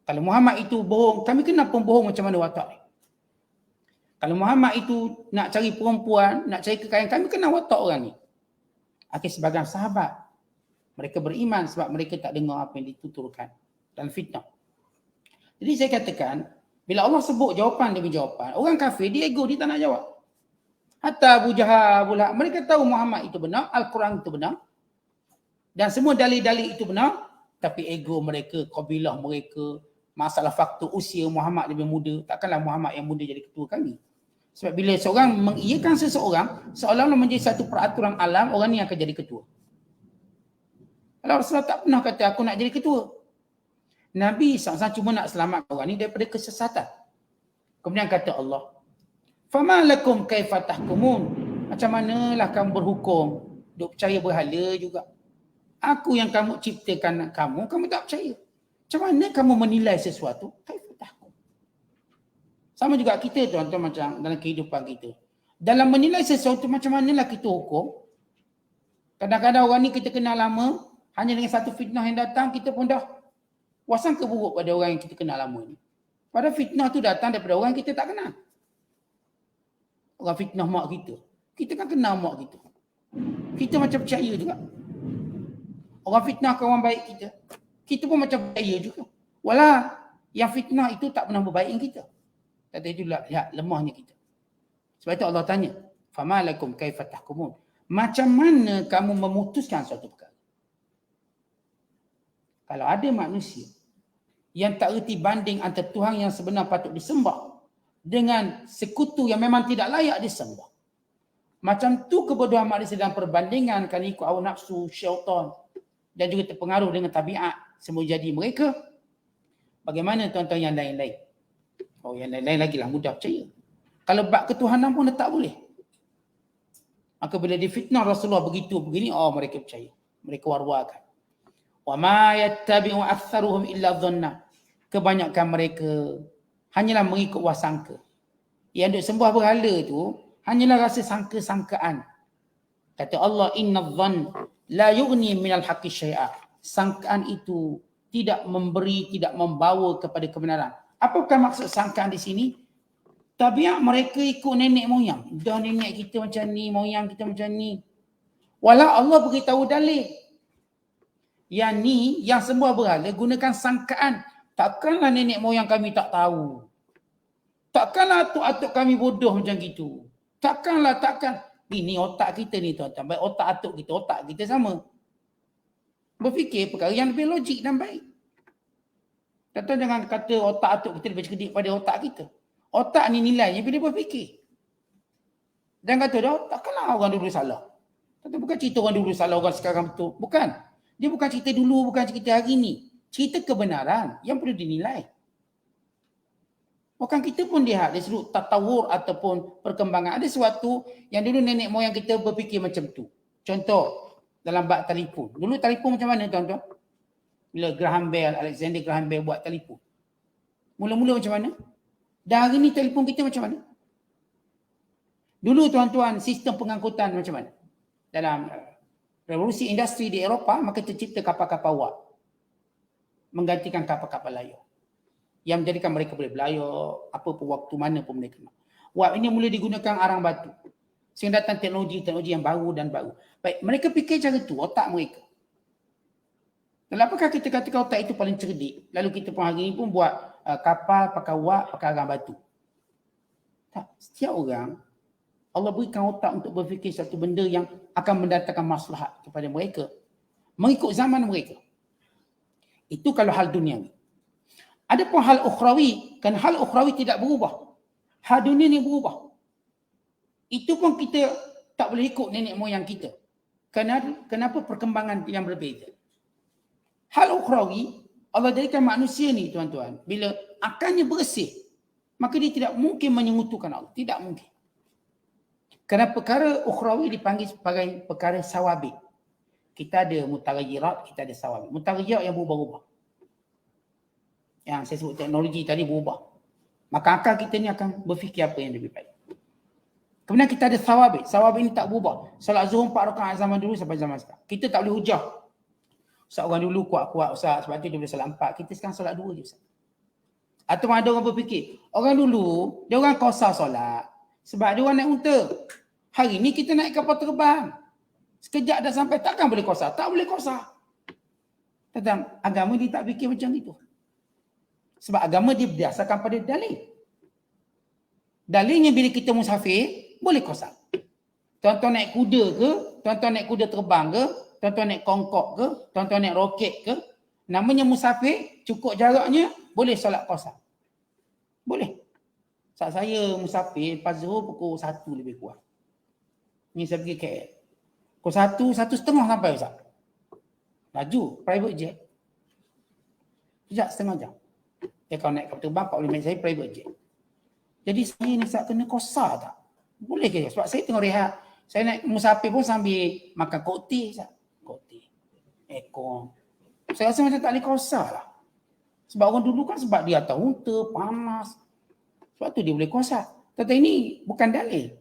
Kalau Muhammad itu bohong, kami kenal pembohong macam mana watak dia. Kalau Muhammad itu nak cari perempuan, nak cari kekayaan, kami kenal watak orang ni. Akhir sebagian sahabat, mereka beriman sebab mereka tak dengar apa yang dituturkan dalam fitnah. Jadi saya katakan, bila Allah sebut jawapan demi jawapan, orang kafir dia ego, dia tak nak jawab. Hatta Abu Jahal pula, mereka tahu Muhammad itu benar, Al-Quran itu benar. Dan semua dalil-dalil itu benar, tapi ego mereka, kabilah mereka, masalah faktor usia Muhammad lebih muda, takkanlah Muhammad yang muda jadi ketua kami. Sebab bila seorang mengiyakan seseorang, seolah-olah menjadi satu peraturan alam, orang ni akan jadi ketua. Kalau Rasulullah tak pernah kata aku nak jadi ketua. Nabi SAW cuma nak selamatkan orang ni daripada kesesatan. Kemudian kata Allah, "Fama lakum kaifa tahkumun?" Macam manalah kamu berhukum, duk percaya berhala juga. Aku yang kamu ciptakan kamu tak percaya. Macam mana kamu menilai sesuatu? Kaifa tahkum? Sama juga kita tuan-tuan, macam dalam kehidupan kita. Dalam menilai sesuatu macam manalah kita hukum. Kadang-kadang orang ni kita kenal lama, hanya dengan satu fitnah yang datang, kita pun dah wasangka buruk pada orang yang kita kenal lama ni. Padahal fitnah tu datang daripada orang yang kita tak kenal. Orang fitnah mak kita. Kita kan kenal mak kita. Kita macam percaya juga. Orang fitnah kawan baik kita. Kita pun macam percaya juga. Walau yang fitnah itu tak pernah berbaik kita. Kata itulah, lihat lemahnya kita. Sebab itu Allah tanya, "Fama lakum kaifa tahkumun?" Macam mana kamu memutuskan suatu perkara? Kalau ada manusia yang tak erti banding antara Tuhan yang sebenar patut disembah dengan sekutu yang memang tidak layak disembah. Macam tu kebodohan manusia dalam perbandingan kan ikut hawa nafsu, syaitan dan juga terpengaruh dengan tabiat semua jadi mereka. Bagaimana tuan-tuan yang lain-lain? Oh, yang lain-lain lagi lah mudah percaya. Kalau bab ketuhanan pun tak boleh. Maka bila difitnah Rasulullah begitu begini, mereka percaya. Mereka war-warkan. Wa ma yattabi'u aktsaruhum illa dhanna. Kebanyakan mereka hanyalah mengikut wasangka. Yang duk sembah berhala tu hanyalah rasa sangka-sangkaan. Kata Allah, "Inna dhann la yughni minal haqqi syai'a." Sangkaan itu tidak memberi, tidak membawa kepada kebenaran. Apakah maksud sangkaan di sini? Tabiat mereka ikut nenek moyang. Dah nenek kita macam ni, moyang kita macam ni. Walau Allah beritahu dalil. Yang ni, yang semua berhala gunakan sangkaan. Takkanlah nenek moyang kami tak tahu. Takkanlah atuk-atuk kami bodoh macam gitu. Takkan. Ini otak kita ni tuan-tuan. Baik otak atuk kita, otak kita sama. Berfikir perkara yang lebih logik dan baik. Tuan-tuan jangan kata otak atuk kita lebih cerdik pada otak kita. Otak ni nilainya bila berfikir. Jangan kata dah, takkanlah orang dulu salah. Tuan-tuan bukan cerita orang dulu salah, orang sekarang betul. Bukan. Dia bukan cerita dulu, bukan cerita hari ni. Cerita kebenaran yang perlu dinilai. Bukan kita pun lihat dari sudut tatawur ataupun perkembangan. Ada sesuatu yang dulu nenek moyang kita berfikir macam tu. Contoh, dalam bab telefon. Dulu telefon macam mana tuan-tuan? Bila Alexander Graham Bell buat telefon. Mula-mula macam mana? Dan hari ni telefon kita macam mana? Dulu tuan-tuan, sistem pengangkutan macam mana? Dalam revolusi industri di Eropah, maka tercipta kapal-kapal wap. Menggantikan kapal-kapal layar. Yang menjadikan mereka boleh berlayar, apa pun waktu mana pun mereka nak. Wap ini mula digunakan arang batu. Sehingga datang teknologi yang baru dan baru. Baik, mereka fikir cara tu, otak mereka. Dan apakah kita katakan otak itu paling cerdik? Lalu kita pun hari ini pun buat kapal, pakai wap, pakai arang batu. Tak, setiap orang, Allah berikan otak untuk berfikir satu benda yang akan mendatangkan maslahat kepada mereka. Mengikut zaman mereka. Itu kalau hal duniawi. Adapun hal ukhrawi, kan hal ukhrawi tidak berubah. Hal dunia ni berubah. Itu pun kita tak boleh ikut nenek moyang kita. Kenapa perkembangan yang berbeza? Hal ukhrawi, Allah jadikan manusia ni tuan-tuan, bila akalnya bersih, maka dia tidak mungkin menyengutukan Allah. Tidak mungkin. Kerana perkara ukhrawi dipanggil sebagai perkara sawabit. Kita ada mutaghayirat, kita ada sawabit. Mutaghayirat yang berubah-ubah. Yang saya sebut teknologi tadi berubah. Maka akal kita ni akan berfikir apa yang lebih baik. Kemudian kita ada sawabit. Sawabit ini tak berubah. Salat zuhur 4 rakaat zaman dulu sampai zaman sekarang. Kita tak boleh hujah. Ustaz orang dulu kuat-kuat Ustaz, sebab tu dia boleh salat 4. Kita sekarang salat 2 je Ustaz. Atau ada orang berfikir, orang dulu, dia orang qasar solat. Sebab dia orang naik unta. Hari ni kita naik kapal terbang. Sekejap dah sampai, takkan boleh qasar? Tak boleh qasar. Tentang agama dia tak fikir macam itu. Sebab agama dia berdasarkan pada dalil. Dalilnya bila kita musafir, boleh qasar. Tuan-tuan naik kuda ke, tuan-tuan naik kuda terbang ke, tuan-tuan naik kongkok ke, tuan-tuan naik roket ke, namanya musafir, cukup jaraknya, boleh solat qasar. Boleh. Saat saya musafir, lepas zuhur pukul 1 lebih kurang. Ni saya pergi KL. Pukul 1:30 sampai Ustaz. Laju, private jet. Sekejap setengah jam. Kalau naik kapal terbang, 40 minit saya private jet. Jadi saya ni Ustaz kena qasar tak? Boleh ke? Sebab saya tengah rehat. Saya naik musafir pun sambil makan kokti Ustaz. Kokti. Ekor. Saya rasa macam tak boleh qasar lah. Sebab orang dulu kan sebab dia atas unta, panas. Sebab tu dia boleh qasar. Tetapi ini bukan dalil.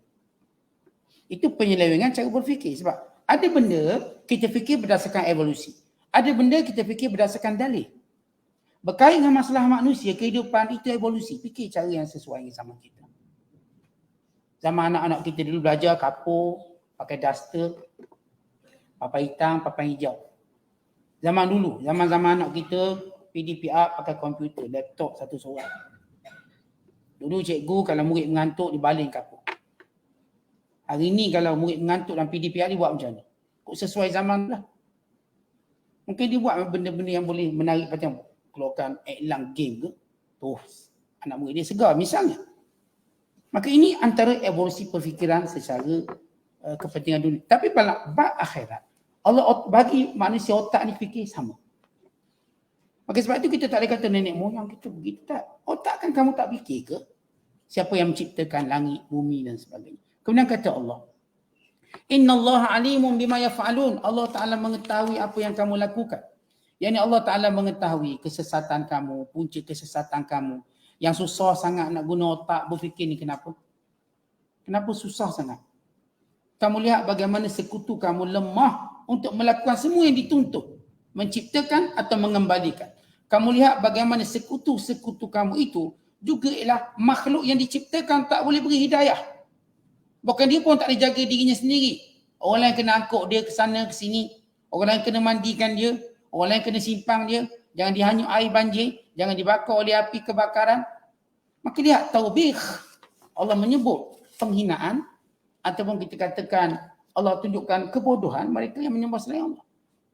Itu penyelewengan cara berfikir. Sebab ada benda kita fikir berdasarkan evolusi. Ada benda kita fikir berdasarkan dalil. Berkait dengan masalah manusia, kehidupan itu evolusi. Fikir cara yang sesuai dengan zaman kita. Zaman anak-anak kita dulu belajar kapur, pakai duster, papan hitam, papan hijau. Zaman dulu, zaman-zaman anak kita, PDPR pakai komputer, laptop satu seorang. Dulu cikgu kalau murid mengantuk, dibaling kapur. Hari ni kalau murid mengantuk dalam PDPR, dia buat macam ni. Kok sesuai zaman lah. Mungkin dia buat benda-benda yang boleh menarik perhatian. Keluarkan iklan game ke, terus anak murid dia segar misalnya. Maka ini antara evolusi perfikiran secara kepentingan dunia. Tapi bab akhirat, Allah bagi manusia otak ni fikir sama. Maka sebab itu kita tak boleh kata nenek moyang kita begitu tak. Otak kan kamu tak fikir ke? Siapa yang menciptakan langit, bumi dan sebagainya. Kemudian kata Allah, Innallaha alimun bima yaf'alun. Allah Ta'ala mengetahui apa yang kamu lakukan. Yang Allah Ta'ala mengetahui kesesatan kamu, punca kesesatan kamu. Yang susah sangat nak guna otak berfikir ni kenapa? Kenapa susah sangat? Kamu lihat bagaimana sekutu kamu lemah untuk melakukan semua yang dituntut. Menciptakan atau mengembalikan. Kamu lihat bagaimana sekutu-sekutu kamu itu juga ialah makhluk yang diciptakan tak boleh beri hidayah. Bukan dia pun tak boleh jaga dirinya sendiri. Orang lain kena angkut dia ke sana ke sini. Orang lain kena mandikan dia. Orang lain kena simpang dia. Jangan dihanyut air banjir. Jangan dibakar oleh api kebakaran. Maka lihat taubih. Allah menyebut penghinaan. Ataupun kita katakan Allah tunjukkan kebodohan mereka yang menyembah selain Allah.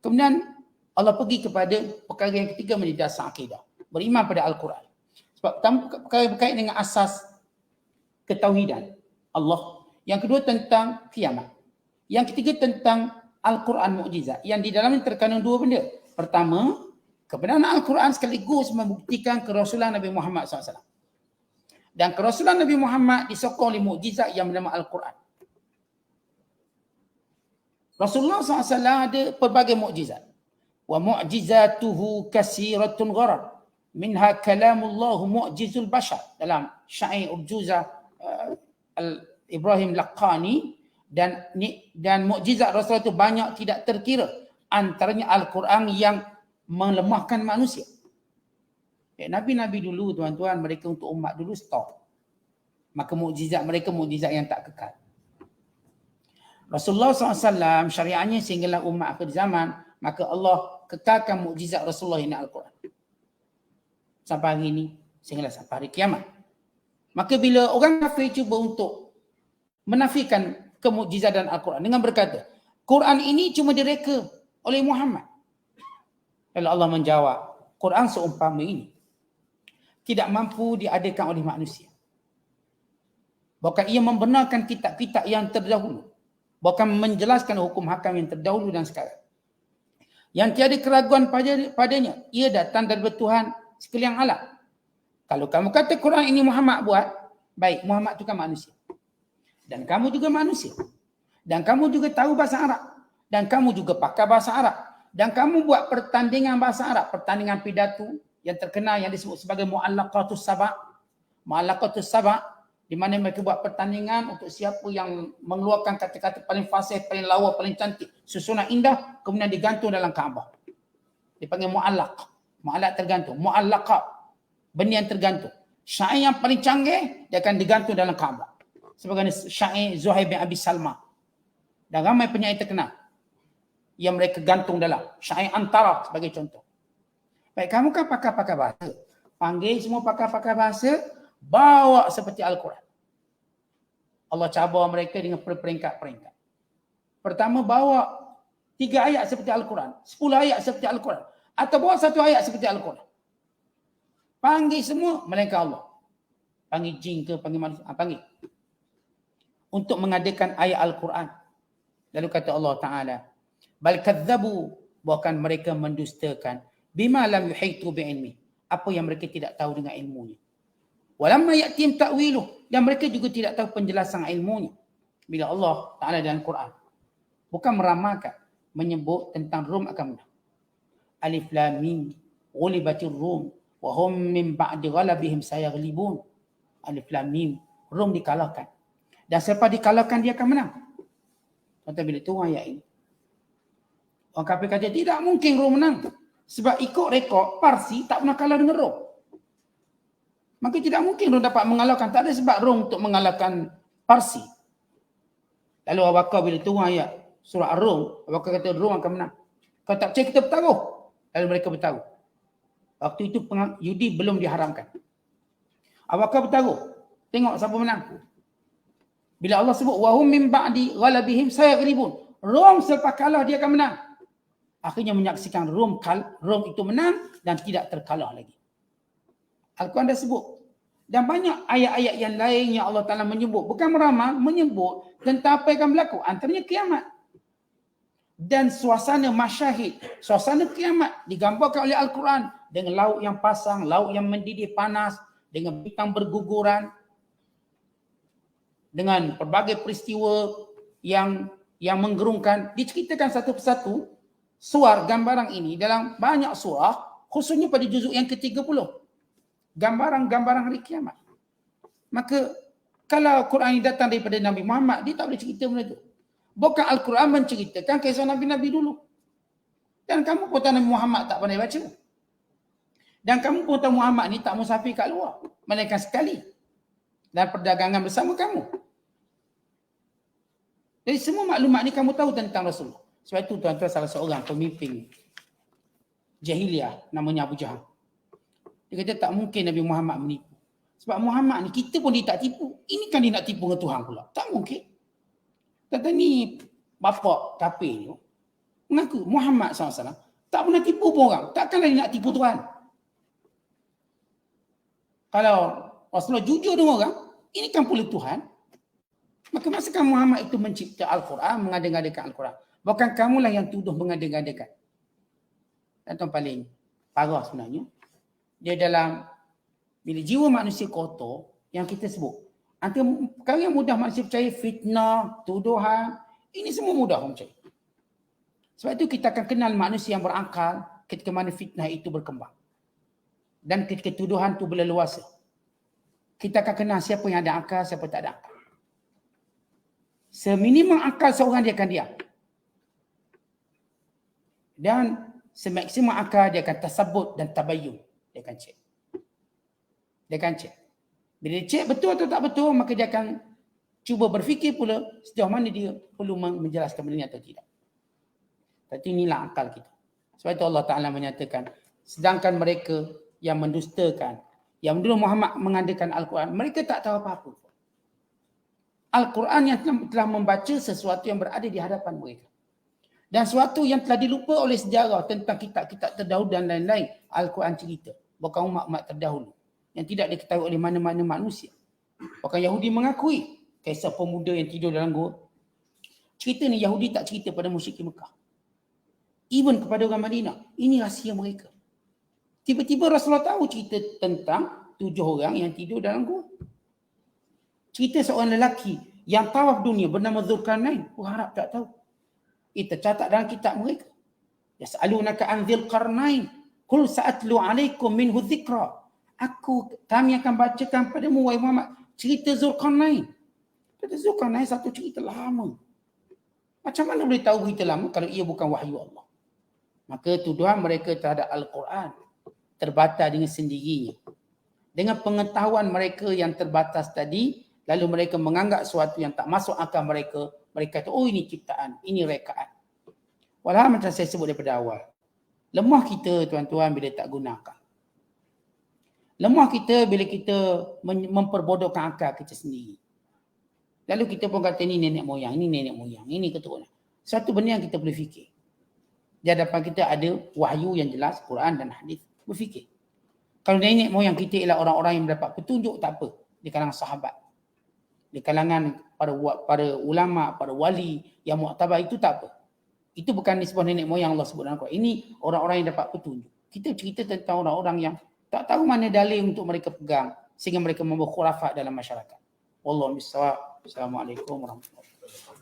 Kemudian Allah pergi kepada perkara yang ketiga menjadi dasar akidah. Beriman pada Al-Quran. Sebab perkara berkait dengan asas ketauhidan Allah. Yang kedua tentang kiamat. Yang ketiga tentang Al-Quran mukjizat. Yang di dalamnya terkandung dua benda. Pertama, kebenaran Al-Quran sekaligus membuktikan kerasulan Nabi Muhammad SAW. Dan kerasulan Nabi Muhammad disokong oleh mukjizat yang bernama Al-Quran. Rasulullah SAW ada pelbagai mukjizat. Wa mu'jizatuhu kasiratun gharar. Minha kalamullahu mu'jizul bashar. Dalam syair urjuzah Ibrahim Laqani. Dan mukjizat Rasulullah itu banyak tidak terkira. Antaranya Al-Quran yang melemahkan manusia. Nabi-Nabi dulu tuan-tuan, mereka untuk umat dulu stop. Maka mukjizat mereka mukjizat yang tak kekal. Rasulullah SAW syariatnya sehinggalah umat akhir zaman, maka Allah kekalkan mukjizat Rasulullah ini Al-Quran. Sampai hari ini, sehinggalah sampai hari kiamat. Maka bila orang kafir cuba untuk menafikan kemukjizatan Al-Quran dengan berkata, Quran ini cuma direka oleh Muhammad. Lalu Allah menjawab, Quran seumpama ini tidak mampu diadakan oleh manusia. Bahkan ia membenarkan kitab-kitab yang terdahulu. Bahkan menjelaskan hukum hakam yang terdahulu dan sekarang. Yang tiada keraguan padanya. Ia datang dari Tuhan sekalian alam. Kalau kamu kata Quran ini Muhammad buat, baik, Muhammad itu kan manusia. Dan kamu juga manusia. Dan kamu juga tahu bahasa Arab. Dan kamu juga pakar bahasa Arab. Dan kamu buat pertandingan bahasa Arab. Pertandingan pidato yang terkenal yang disebut sebagai Mu'allaqatus Sabah. Mu'allaqatus Sab', di mana mereka buat pertandingan untuk siapa yang mengeluarkan kata-kata paling fasih, paling lawa, paling cantik, susunan indah, kemudian digantung dalam Kaabah. Dipanggil mu'allaq. Mu'allaq tergantung. Mu'allaqat, benda yang tergantung. Syair yang paling canggih, dia akan digantung dalam Kaabah. Sebagai syair Zuhair bin Abi Salma. Dan ramai penyair terkenal yang mereka gantung dalam. Syair Antara sebagai contoh. Baik, kamu kan pakar-pakar bahasa. Panggil semua pakar-pakar bahasa, bawa seperti Al-Quran. Allah cabar mereka dengan peringkat-peringkat. Pertama, bawa 3 ayat seperti Al-Quran, 10 ayat seperti Al-Quran, atau bawa 1 ayat seperti Al-Quran. Panggil semua, melainkan Allah. Panggil jin ke, panggil manusia, panggil. Untuk mengadakan ayat Al-Quran. Lalu kata Allah Ta'ala, bal kadzabu, bahkan mereka mendustakan, bima lam yuhitu bi'ilmi, apa yang mereka tidak tahu dengan ilmunya. Walamma ya'tihim ta'wiluh, dan mereka juga tidak tahu penjelasan ilmunya. Bila Allah Ta'ala dalam Quran bukan meramalkan, menyebut tentang Rum akan menang. Alif Lam Mim, ghulibatir Rum wa hum min ba'di ghalabihim sayaghlibun. Alif Lam Mim, Rum dikalahkan. Dan selepas dikalahkan dia akan menang. Kata bila tu ayat ini, orang kafir kata tidak mungkin Rum menang. Sebab ikut rekod Parsi tak pernah kalah dengan Rom. Maka tidak mungkin Rom dapat mengalahkan. Tak ada sebab Rom untuk mengalahkan Parsi. Lalu Abu Bakar bila turun ayat surah Ar-Rum, Abu Bakar kata Rom akan menang. Kalau tak percaya kita bertaruh. Lalu mereka bertaruh. Waktu itu judi belum diharamkan. Abu Bakar bertaruh. Tengok siapa menang. Bila Allah sebut wahum min ba'di ghalabihim sayaghlibun. Rom selepas kalah dia akan menang. Akhirnya menyaksikan Rom itu menang dan tidak terkalah lagi. Al-Quran dah sebut. Dan banyak ayat-ayat yang lain yang Allah Ta'ala menyebut. Bukan meramal, menyebut tentang apa yang akan berlaku. Antaranya kiamat. Dan suasana masyahid, suasana kiamat digambarkan oleh Al-Quran. Dengan laut yang pasang, laut yang mendidih panas, dengan bintang berguguran. Dengan pelbagai peristiwa yang menggerungkan. Diceritakan satu persatu. Suar gambaran ini dalam banyak surah, khususnya pada juzuk yang ke-30. Gambaran-gambaran hari kiamat. Maka kalau Quran ini datang daripada Nabi Muhammad, dia tak boleh cerita benda itu. Bukan Al-Quran menceritakan kisah Nabi-Nabi dulu. Dan kamu pun tahu Nabi Muhammad tak pandai baca. Dan kamu pun tahu Muhammad ni tak musafir kat luar. Melainkan sekali. Dan perdagangan bersama kamu. Jadi semua maklumat ni kamu tahu tentang Rasulullah. Sebab itu tuan-tuan salah seorang pemimpin jahiliah namanya Abu Jahal. Dia kata tak mungkin Nabi Muhammad menipu. Sebab Muhammad ni kita pun dia tak tipu. Ini kan dia nak tipu dengan Tuhan pula. Tak mungkin. Kata ni bapa kafir ni mengaku Muhammad SAW tak pernah tipu pun orang. Takkanlah dia nak tipu Tuhan. Kalau Rasulullah jujur dengan orang, ini kan pula Tuhan. Maka masakan Muhammad itu mencipta Al-Quran, mengada-ngadakan Al-Quran. Bukan kamulah yang tuduh mengada-ngadakan. Dan tuan paling parah sebenarnya. Dia dalam, bila jiwa manusia kotor, yang kita sebut. Antara perkara yang mudah manusia percaya, fitnah, tuduhan. Ini semua mudah orang percaya. Sebab itu kita akan kenal manusia yang berakal ketika mana fitnah itu berkembang. Dan ketika tuduhan itu berleluasa. Kita akan kenal siapa yang ada akal, siapa tak ada akal. Seminimum akal seorang dia akan diam. Dan semaksimum akal dia akan tasabut dan tabayyun. Dia akan cek. Bila dia cek betul atau tak betul, maka dia akan cuba berfikir pula sejauh mana dia perlu menjelaskan benda ini atau tidak. Tapi inilah akal kita. Sebab itu Allah Ta'ala menyatakan, sedangkan mereka yang mendustakan, yang dulu Muhammad mengadakan Al-Quran, mereka tak tahu apa-apa. Al-Quran yang telah membaca sesuatu yang berada di hadapan mereka. Dan sesuatu yang telah dilupa oleh sejarah tentang kitab-kitab terdahulu dan lain-lain. Al-Quran cerita. Bukan umat-umat terdahulu. Yang tidak diketahui oleh mana-mana manusia. Bahkan Yahudi mengakui kisah pemuda yang tidur dalam gua. Cerita ni Yahudi tak cerita pada musyrik Mekah. Even kepada orang Madinah. Ini rahsia mereka. Tiba-tiba Rasulullah tahu cerita tentang 7 orang yang tidur dalam gua. Cerita seorang lelaki yang tawaf dunia bernama Dzulkarnain. Orang Arab tak tahu. Tercatat dalam kitab mereka. Yas'alunaka an Dzulkarnain. Qul sa'atlu alaikum minhu dzikra. Kami akan bacakan padamu wahai Muhammad cerita Zulkarnain. Cerita Zulkarnain satu cerita lama. Macam mana boleh tahu cerita lama kalau ia bukan wahyu Allah? Maka tuduhan mereka terhadap Al-Quran terbatas dengan sendirinya. Dengan pengetahuan mereka yang terbatas tadi, lalu mereka menganggap sesuatu yang tak masuk akal mereka. Mereka kata, oh ini ciptaan, ini rekaan. Walau macam saya sebut daripada awal. Lemah kita tuan-tuan bila tak gunakan. Lemah kita bila kita memperbodohkan akal kita sendiri. Lalu kita pun kata ini nenek moyang, ini keturunan. Satu benda yang kita boleh fikir. Di hadapan kita ada wahyu yang jelas, Quran dan hadis. Berfikir. Kalau nenek moyang kita ialah orang-orang yang mendapat petunjuk, tak apa. Di kalangan sahabat. Di kalangan para ulama, para wali yang muktabar itu tak apa. Itu bukan nisbah nenek moyang Allah sebut dalam Quran. Ini orang-orang yang dapat petunjuk. Kita cerita tentang orang-orang yang tak tahu mana dalil untuk mereka pegang sehingga mereka membuat khurafat dalam masyarakat. Wallahu a'lam bishawab. Assalamualaikum warahmatullahi wabarakatuh.